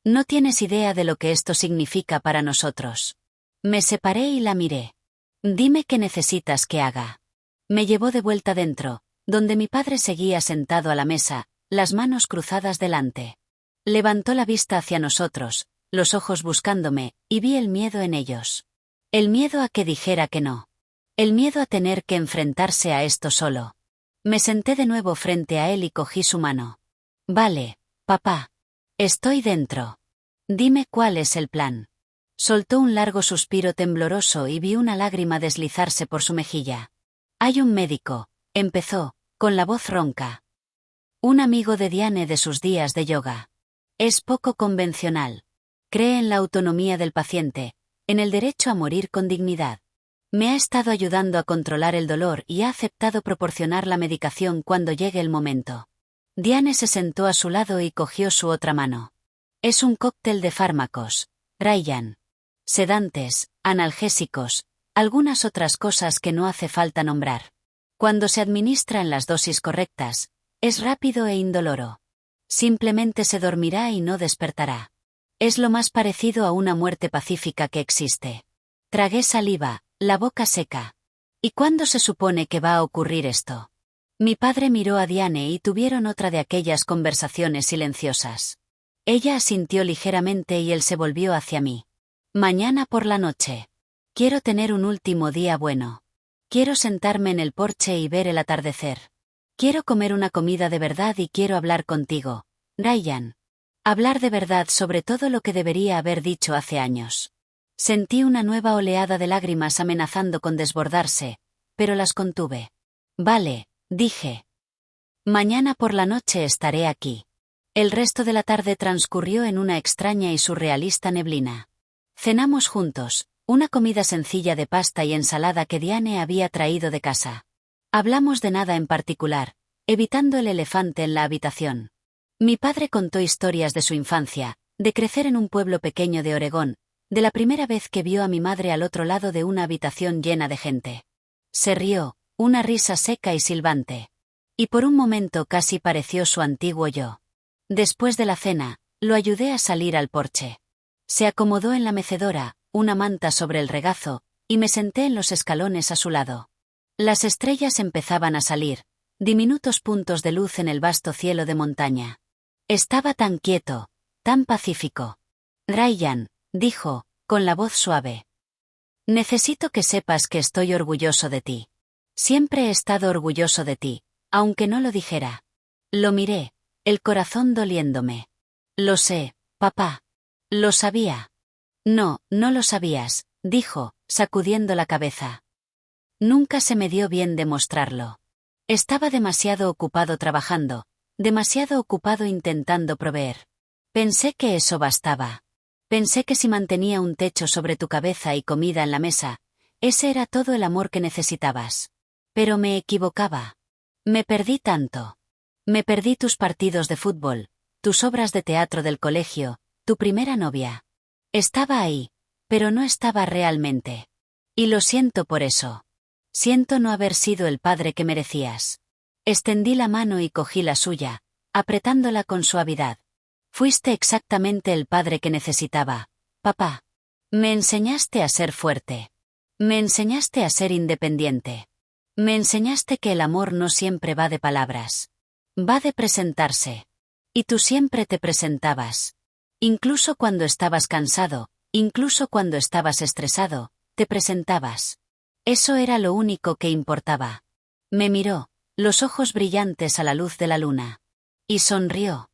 No tienes idea de lo que esto significa para nosotros. Me separé y la miré. Dime qué necesitas que haga. Me llevó de vuelta dentro, donde mi padre seguía sentado a la mesa, las manos cruzadas delante. Levantó la vista hacia nosotros, los ojos buscándome, y vi el miedo en ellos. El miedo a que dijera que no. El miedo a tener que enfrentarse a esto solo. Me senté de nuevo frente a él y cogí su mano. Vale, papá. Estoy dentro. Dime cuál es el plan. Soltó un largo suspiro tembloroso y vi una lágrima deslizarse por su mejilla. Hay un médico, empezó, con la voz ronca. Un amigo de Diane de sus días de yoga. Es poco convencional. Cree en la autonomía del paciente, en el derecho a morir con dignidad. Me ha estado ayudando a controlar el dolor y ha aceptado proporcionar la medicación cuando llegue el momento. Diane se sentó a su lado y cogió su otra mano. Es un cóctel de fármacos, Ryan. Sedantes, analgésicos, algunas otras cosas que no hace falta nombrar. Cuando se administra en las dosis correctas, es rápido e indoloro. Simplemente se dormirá y no despertará. Es lo más parecido a una muerte pacífica que existe. Tragué saliva, la boca seca. ¿Y cuándo se supone que va a ocurrir esto? Mi padre miró a Diane y tuvieron otra de aquellas conversaciones silenciosas. Ella asintió ligeramente y él se volvió hacia mí. Mañana por la noche. Quiero tener un último día bueno. Quiero sentarme en el porche y ver el atardecer. Quiero comer una comida de verdad y quiero hablar contigo, Ryan. Hablar de verdad sobre todo lo que debería haber dicho hace años. Sentí una nueva oleada de lágrimas amenazando con desbordarse, pero las contuve. Vale, dije. Mañana por la noche estaré aquí. El resto de la tarde transcurrió en una extraña y surrealista neblina. Cenamos juntos, una comida sencilla de pasta y ensalada que Diane había traído de casa. Hablamos de nada en particular, evitando el elefante en la habitación. Mi padre contó historias de su infancia, de crecer en un pueblo pequeño de Oregón, de la primera vez que vio a mi madre al otro lado de una habitación llena de gente. Se rió, una risa seca y silbante. Y por un momento casi pareció su antiguo yo. Después de la cena, lo ayudé a salir al porche. Se acomodó en la mecedora, una manta sobre el regazo, y me senté en los escalones a su lado. Las estrellas empezaban a salir, diminutos puntos de luz en el vasto cielo de montaña. Estaba tan quieto, tan pacífico. Ryan, dijo, con la voz suave. Necesito que sepas que estoy orgulloso de ti. Siempre he estado orgulloso de ti, aunque no lo dijera. Lo miré, el corazón doliéndome. Lo sé, papá. Lo sabía. No, no lo sabías, dijo, sacudiendo la cabeza. Nunca se me dio bien demostrarlo. Estaba demasiado ocupado trabajando, demasiado ocupado intentando proveer. Pensé que eso bastaba. Pensé que si mantenía un techo sobre tu cabeza y comida en la mesa, ese era todo el amor que necesitabas. Pero me equivocaba. Me perdí tanto. Me perdí tus partidos de fútbol, tus obras de teatro del colegio, tu primera novia. Estaba ahí, pero no estaba realmente. Y lo siento por eso. Siento no haber sido el padre que merecías. Extendí la mano y cogí la suya, apretándola con suavidad. Fuiste exactamente el padre que necesitaba, papá. Me enseñaste a ser fuerte. Me enseñaste a ser independiente. Me enseñaste que el amor no siempre va de palabras. Va de presentarse. Y tú siempre te presentabas. Incluso cuando estabas cansado, incluso cuando estabas estresado, te presentabas. Eso era lo único que importaba. Me miró, los ojos brillantes a la luz de la luna. Y sonrió.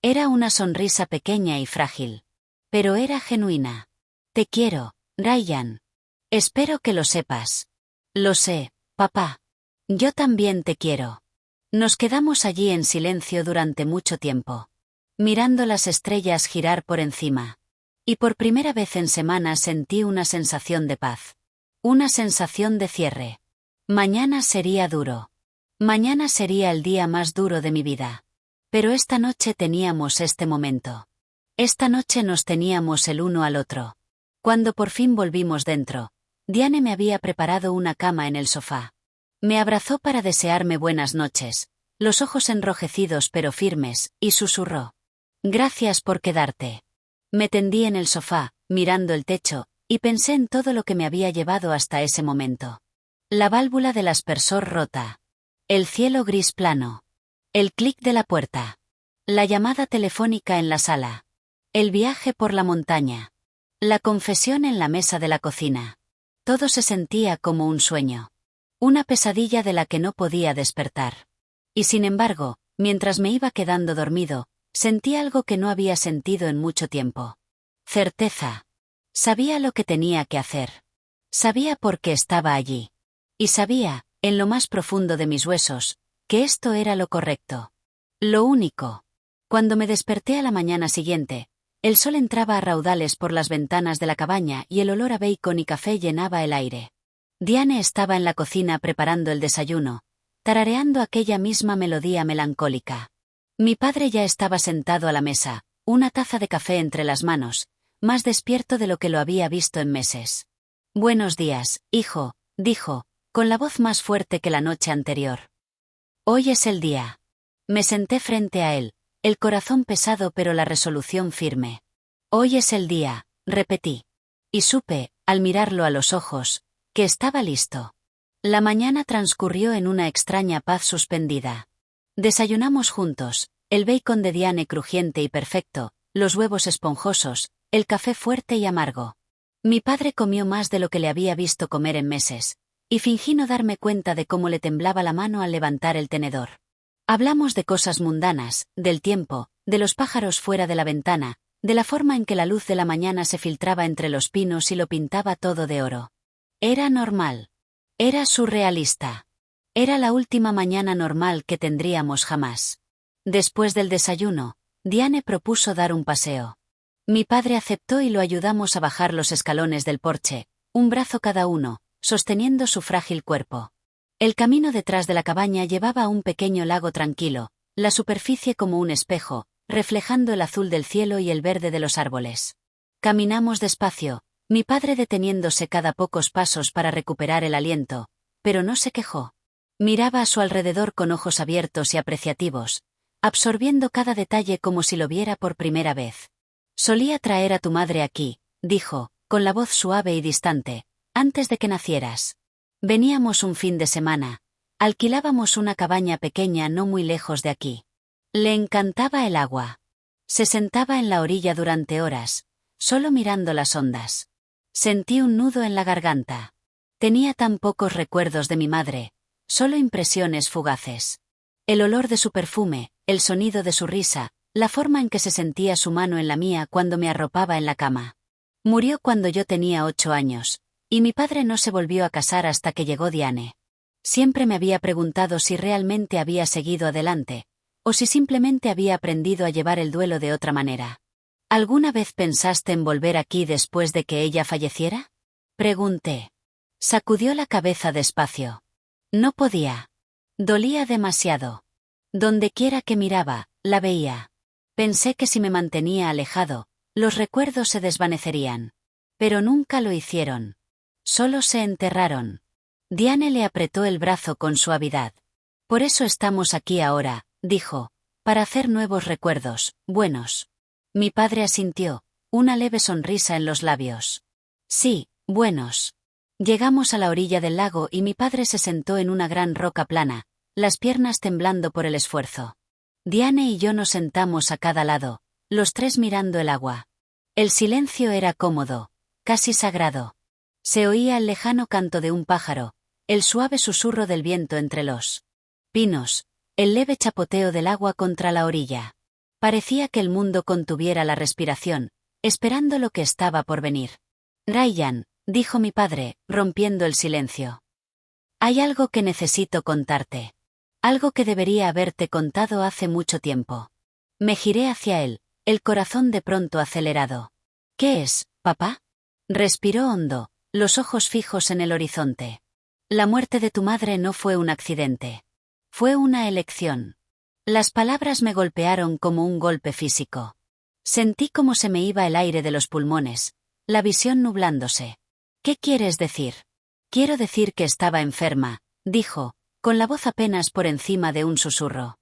Era una sonrisa pequeña y frágil. Pero era genuina. Te quiero, Ryan. Espero que lo sepas. Lo sé, papá. Yo también te quiero. Nos quedamos allí en silencio durante mucho tiempo, mirando las estrellas girar por encima. Y por primera vez en semanas sentí una sensación de paz. Una sensación de cierre. Mañana sería duro. Mañana sería el día más duro de mi vida. Pero esta noche teníamos este momento. Esta noche nos teníamos el uno al otro. Cuando por fin volvimos dentro, Diane me había preparado una cama en el sofá. Me abrazó para desearme buenas noches, los ojos enrojecidos pero firmes, y susurró. Gracias por quedarte. Me tendí en el sofá, mirando el techo, y pensé en todo lo que me había llevado hasta ese momento. La válvula del aspersor rota. El cielo gris plano. El clic de la puerta. La llamada telefónica en la sala. El viaje por la montaña. La confesión en la mesa de la cocina. Todo se sentía como un sueño. Una pesadilla de la que no podía despertar. Y sin embargo, mientras me iba quedando dormido, sentí algo que no había sentido en mucho tiempo. Certeza. Sabía lo que tenía que hacer. Sabía por qué estaba allí. Y sabía, en lo más profundo de mis huesos, que esto era lo correcto. Lo único. Cuando me desperté a la mañana siguiente, el sol entraba a raudales por las ventanas de la cabaña y el olor a bacon y café llenaba el aire. Diane estaba en la cocina preparando el desayuno, tarareando aquella misma melodía melancólica. Mi padre ya estaba sentado a la mesa, una taza de café entre las manos, más despierto de lo que lo había visto en meses. Buenos días, hijo, dijo, con la voz más fuerte que la noche anterior. Hoy es el día. Me senté frente a él, el corazón pesado pero la resolución firme. Hoy es el día, repetí. Y supe, al mirarlo a los ojos, que estaba listo. La mañana transcurrió en una extraña paz suspendida. Desayunamos juntos, el bacon de Diane crujiente y perfecto, los huevos esponjosos, el café fuerte y amargo. Mi padre comió más de lo que le había visto comer en meses, y fingí no darme cuenta de cómo le temblaba la mano al levantar el tenedor. Hablamos de cosas mundanas, del tiempo, de los pájaros fuera de la ventana, de la forma en que la luz de la mañana se filtraba entre los pinos y lo pintaba todo de oro. Era normal. Era surrealista. Era la última mañana normal que tendríamos jamás. Después del desayuno, Diane propuso dar un paseo. Mi padre aceptó y lo ayudamos a bajar los escalones del porche, un brazo cada uno, sosteniendo su frágil cuerpo. El camino detrás de la cabaña llevaba a un pequeño lago tranquilo, la superficie como un espejo, reflejando el azul del cielo y el verde de los árboles. Caminamos despacio, mi padre deteniéndose cada pocos pasos para recuperar el aliento, pero no se quejó. Miraba a su alrededor con ojos abiertos y apreciativos, absorbiendo cada detalle como si lo viera por primera vez. Solía traer a tu madre aquí, dijo, con la voz suave y distante, antes de que nacieras. Veníamos un fin de semana. Alquilábamos una cabaña pequeña no muy lejos de aquí. Le encantaba el agua. Se sentaba en la orilla durante horas, solo mirando las ondas. Sentí un nudo en la garganta. Tenía tan pocos recuerdos de mi madre, solo impresiones fugaces. El olor de su perfume, el sonido de su risa, la forma en que se sentía su mano en la mía cuando me arropaba en la cama. Murió cuando yo tenía 8 años, y mi padre no se volvió a casar hasta que llegó Diane. Siempre me había preguntado si realmente había seguido adelante, o si simplemente había aprendido a llevar el duelo de otra manera. ¿Alguna vez pensaste en volver aquí después de que ella falleciera? Pregunté. Sacudió la cabeza despacio. No podía. Dolía demasiado. Dondequiera que miraba, la veía. Pensé que si me mantenía alejado, los recuerdos se desvanecerían. Pero nunca lo hicieron. Solo se enterraron. Diane le apretó el brazo con suavidad. Por eso estamos aquí ahora, dijo, para hacer nuevos recuerdos, buenos. Mi padre asintió, una leve sonrisa en los labios. Sí, buenos. Llegamos a la orilla del lago y mi padre se sentó en una gran roca plana, las piernas temblando por el esfuerzo. Diane y yo nos sentamos a cada lado, los tres mirando el agua. El silencio era cómodo, casi sagrado. Se oía el lejano canto de un pájaro, el suave susurro del viento entre los pinos, el leve chapoteo del agua contra la orilla. Parecía que el mundo contuviera la respiración, esperando lo que estaba por venir. Ryan, dijo mi padre, rompiendo el silencio. Hay algo que necesito contarte. Algo que debería haberte contado hace mucho tiempo. Me giré hacia él, el corazón de pronto acelerado. ¿Qué es, papá? Respiró hondo, los ojos fijos en el horizonte. La muerte de tu madre no fue un accidente. Fue una elección. Las palabras me golpearon como un golpe físico. Sentí como se me iba el aire de los pulmones, la visión nublándose. ¿Qué quieres decir? Quiero decir que estaba enferma, dijo, con la voz apenas por encima de un susurro.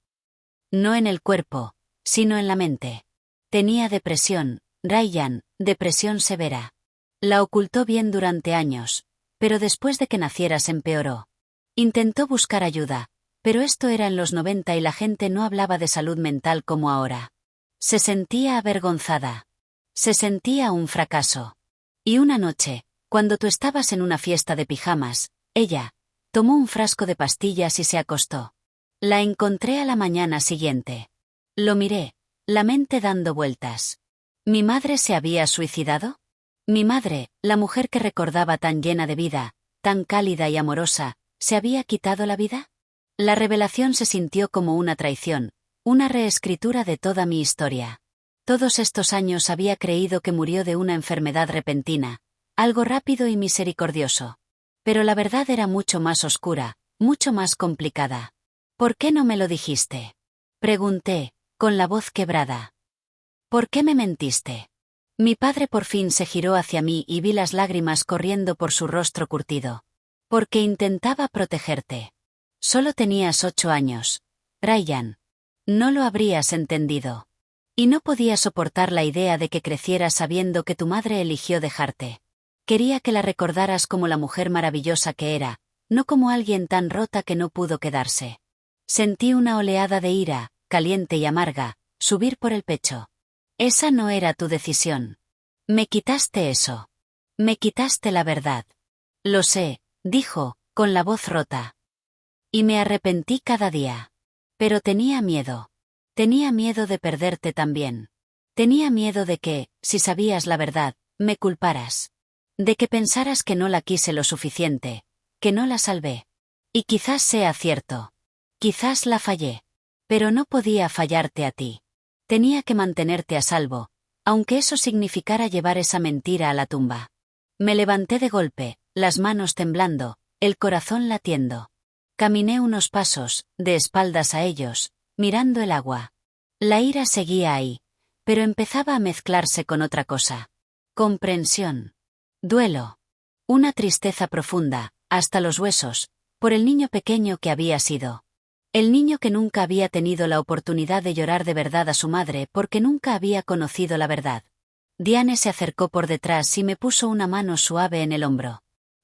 No en el cuerpo, sino en la mente. Tenía depresión, Ryan, depresión severa. La ocultó bien durante años, pero después de que nacieras empeoró. Intentó buscar ayuda, pero esto era en los 90 y la gente no hablaba de salud mental como ahora. Se sentía avergonzada. Se sentía un fracaso. Y una noche, cuando tú estabas en una fiesta de pijamas, ella tomó un frasco de pastillas y se acostó. La encontré a la mañana siguiente. Lo miré, la mente dando vueltas. ¿Mi madre se había suicidado? Mi madre, la mujer que recordaba tan llena de vida, tan cálida y amorosa, ¿se había quitado la vida? La revelación se sintió como una traición, una reescritura de toda mi historia. Todos estos años había creído que murió de una enfermedad repentina, algo rápido y misericordioso. Pero la verdad era mucho más oscura, mucho más complicada. ¿Por qué no me lo dijiste? Pregunté, con la voz quebrada. ¿Por qué me mentiste? Mi padre por fin se giró hacia mí y vi las lágrimas corriendo por su rostro curtido. Porque intentaba protegerte. Solo tenías 8 años. Ryan. No lo habrías entendido. Y no podía soportar la idea de que crecieras sabiendo que tu madre eligió dejarte. Quería que la recordaras como la mujer maravillosa que era, no como alguien tan rota que no pudo quedarse. Sentí una oleada de ira, caliente y amarga, subir por el pecho. Esa no era tu decisión. Me quitaste eso. Me quitaste la verdad. Lo sé, dijo, con la voz rota. Y me arrepentí cada día. Pero tenía miedo. Tenía miedo de perderte también. Tenía miedo de que, si sabías la verdad, me culparas. De que pensaras que no la quise lo suficiente, que no la salvé. Y quizás sea cierto. Quizás la fallé. Pero no podía fallarte a ti. Tenía que mantenerte a salvo, aunque eso significara llevar esa mentira a la tumba. Me levanté de golpe, las manos temblando, el corazón latiendo. Caminé unos pasos, de espaldas a ellos, mirando el agua. La ira seguía ahí, pero empezaba a mezclarse con otra cosa. Comprensión. Duelo. Una tristeza profunda, hasta los huesos, por el niño pequeño que había sido. El niño que nunca había tenido la oportunidad de llorar de verdad a su madre porque nunca había conocido la verdad. Diane se acercó por detrás y me puso una mano suave en el hombro.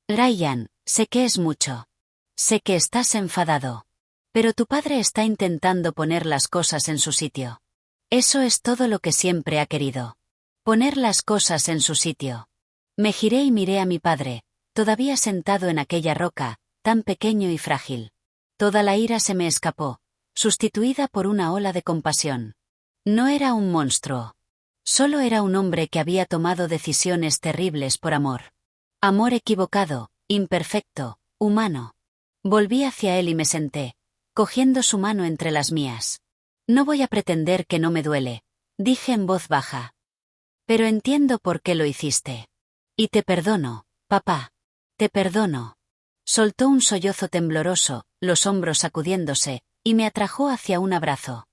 Ryan, sé que es mucho. Sé que estás enfadado. Pero tu padre está intentando poner las cosas en su sitio. Eso es todo lo que siempre ha querido. Poner las cosas en su sitio. Me giré y miré a mi padre, todavía sentado en aquella roca, tan pequeño y frágil. Toda la ira se me escapó, sustituida por una ola de compasión. No era un monstruo. Solo era un hombre que había tomado decisiones terribles por amor. Amor equivocado, imperfecto, humano. Volví hacia él y me senté, cogiendo su mano entre las mías. No voy a pretender que no me duele, dije en voz baja. Pero entiendo por qué lo hiciste. Y te perdono, papá. Te perdono. Soltó un sollozo tembloroso, los hombros sacudiéndose, y me atrajo hacia un abrazo.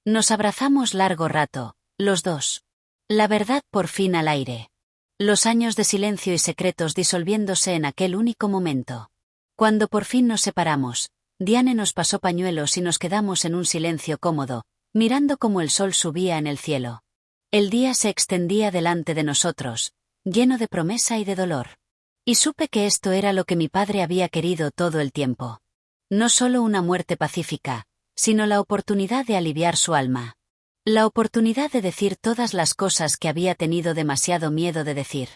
Nos abrazamos largo rato, los dos. La verdad por fin al aire. Los años de silencio y secretos disolviéndose en aquel único momento. Cuando por fin nos separamos, Diane nos pasó pañuelos y nos quedamos en un silencio cómodo, mirando cómo el sol subía en el cielo. El día se extendía delante de nosotros, lleno de promesa y de dolor. Y supe que esto era lo que mi padre había querido todo el tiempo. No solo una muerte pacífica, sino la oportunidad de aliviar su alma. La oportunidad de decir todas las cosas que había tenido demasiado miedo de decir.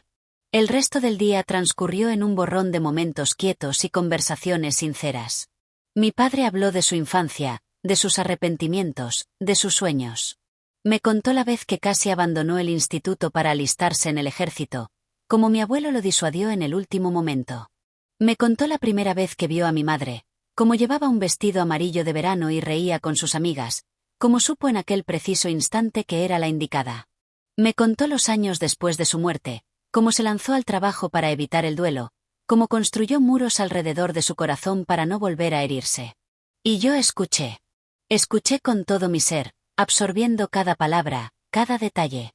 El resto del día transcurrió en un borrón de momentos quietos y conversaciones sinceras. Mi padre habló de su infancia, de sus arrepentimientos, de sus sueños. Me contó la vez que casi abandonó el instituto para alistarse en el ejército, como mi abuelo lo disuadió en el último momento. Me contó la primera vez que vio a mi madre, cómo llevaba un vestido amarillo de verano y reía con sus amigas, como supo en aquel preciso instante que era la indicada. Me contó los años después de su muerte, cómo se lanzó al trabajo para evitar el duelo, cómo construyó muros alrededor de su corazón para no volver a herirse. Y yo escuché. Escuché con todo mi ser, absorbiendo cada palabra, cada detalle.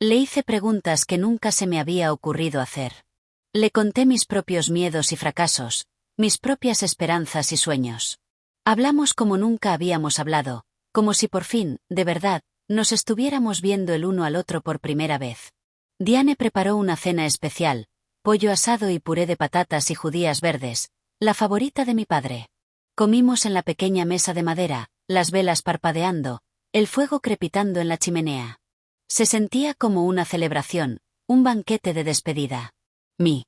Le hice preguntas que nunca se me había ocurrido hacer. Le conté mis propios miedos y fracasos, mis propias esperanzas y sueños. Hablamos como nunca habíamos hablado, como si por fin, de verdad, nos estuviéramos viendo el uno al otro por primera vez. Diane preparó una cena especial, pollo asado y puré de patatas y judías verdes, la favorita de mi padre. Comimos en la pequeña mesa de madera, las velas parpadeando, el fuego crepitando en la chimenea. Se sentía como una celebración, un banquete de despedida. Mi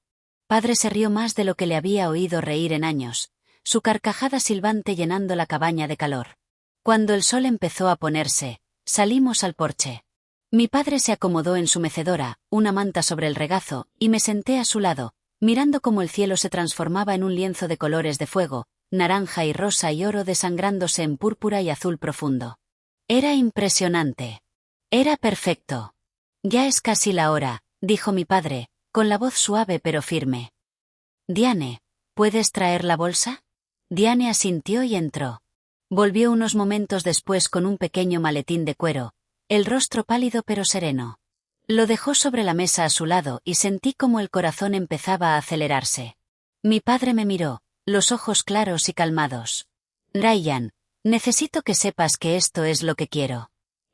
padre se rió más de lo que le había oído reír en años, su carcajada silbante llenando la cabaña de calor. Cuando el sol empezó a ponerse, salimos al porche. Mi padre se acomodó en su mecedora, una manta sobre el regazo, y me senté a su lado, mirando cómo el cielo se transformaba en un lienzo de colores de fuego, naranja y rosa y oro desangrándose en púrpura y azul profundo. Era impresionante. Era perfecto. Ya es casi la hora, dijo mi padre, con la voz suave pero firme. Diane, ¿puedes traer la bolsa? Diane asintió y entró. Volvió unos momentos después con un pequeño maletín de cuero, el rostro pálido pero sereno. Lo dejó sobre la mesa a su lado y sentí como el corazón empezaba a acelerarse. Mi padre me miró, los ojos claros y calmados. Ryan, necesito que sepas que esto es lo que quiero.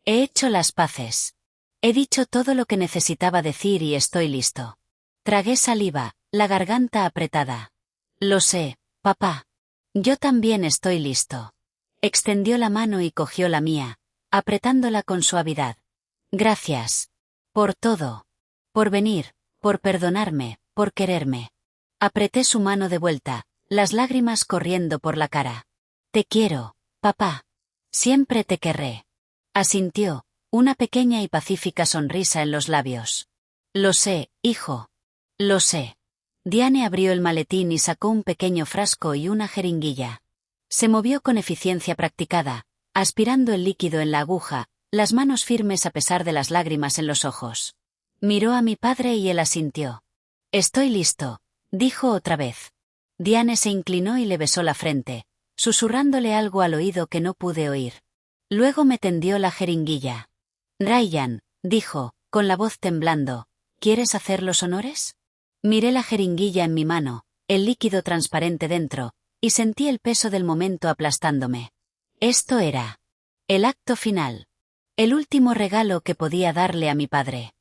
He hecho las paces. He dicho todo lo que necesitaba decir y estoy listo. Tragué saliva, la garganta apretada. Lo sé, papá. Yo también estoy listo. Extendió la mano y cogió la mía, apretándola con suavidad. Gracias. Por todo. Por venir, por perdonarme, por quererme. Apreté su mano de vuelta, las lágrimas corriendo por la cara. Te quiero, papá. Siempre te querré. Asintió, una pequeña y pacífica sonrisa en los labios. Lo sé, hijo. Lo sé. Diane abrió el maletín y sacó un pequeño frasco y una jeringuilla. Se movió con eficiencia practicada, aspirando el líquido en la aguja, las manos firmes a pesar de las lágrimas en los ojos. Miró a mi padre y él asintió. Estoy listo, dijo otra vez. Diane se inclinó y le besó la frente, susurrándole algo al oído que no pude oír. Luego me tendió la jeringuilla. Ryan, dijo, con la voz temblando, ¿quieres hacer los honores? Miré la jeringuilla en mi mano, el líquido transparente dentro, y sentí el peso del momento aplastándome. Esto era el acto final. El último regalo que podía darle a mi padre.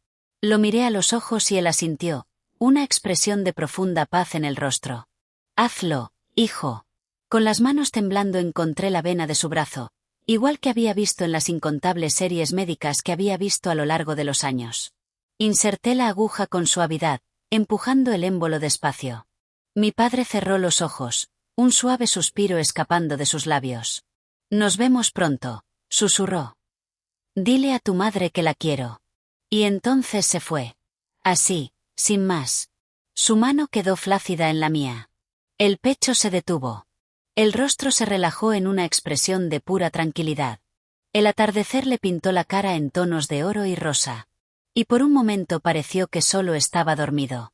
Lo miré a los ojos y él asintió, una expresión de profunda paz en el rostro. Hazlo, hijo. Con las manos temblando encontré la vena de su brazo, igual que había visto en las incontables series médicas que había visto a lo largo de los años. Inserté la aguja con suavidad, empujando el émbolo despacio. Mi padre cerró los ojos, un suave suspiro escapando de sus labios. Nos vemos pronto, susurró. Dile a tu madre que la quiero. Y entonces se fue. Así, sin más. Su mano quedó flácida en la mía. El pecho se detuvo. El rostro se relajó en una expresión de pura tranquilidad. El atardecer le pintó la cara en tonos de oro y rosa. Y por un momento pareció que solo estaba dormido.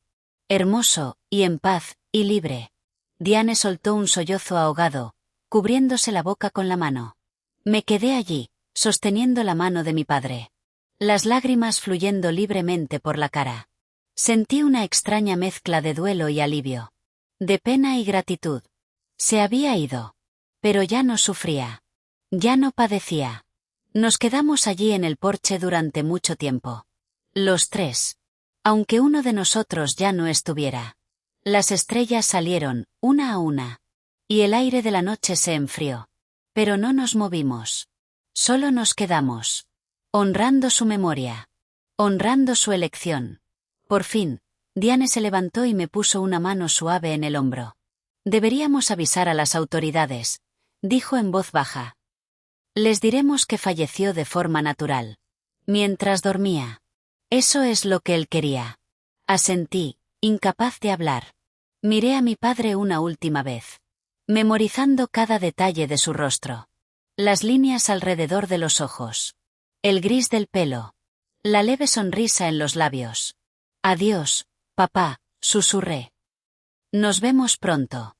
Hermoso, y en paz, y libre. Diane soltó un sollozo ahogado, cubriéndose la boca con la mano. Me quedé allí, sosteniendo la mano de mi padre. Las lágrimas fluyendo libremente por la cara. Sentí una extraña mezcla de duelo y alivio. De pena y gratitud. Se había ido. Pero ya no sufría. Ya no padecía. Nos quedamos allí en el porche durante mucho tiempo. Los tres. Aunque uno de nosotros ya no estuviera. Las estrellas salieron, una a una. Y el aire de la noche se enfrió. Pero no nos movimos. Solo nos quedamos. Honrando su memoria. Honrando su elección. Por fin, Diane se levantó y me puso una mano suave en el hombro. Deberíamos avisar a las autoridades, dijo en voz baja. Les diremos que falleció de forma natural. Mientras dormía. Eso es lo que él quería. Asentí, incapaz de hablar. Miré a mi padre una última vez. Memorizando cada detalle de su rostro. Las líneas alrededor de los ojos. El gris del pelo. La leve sonrisa en los labios. Adiós, papá, susurré. Nos vemos pronto.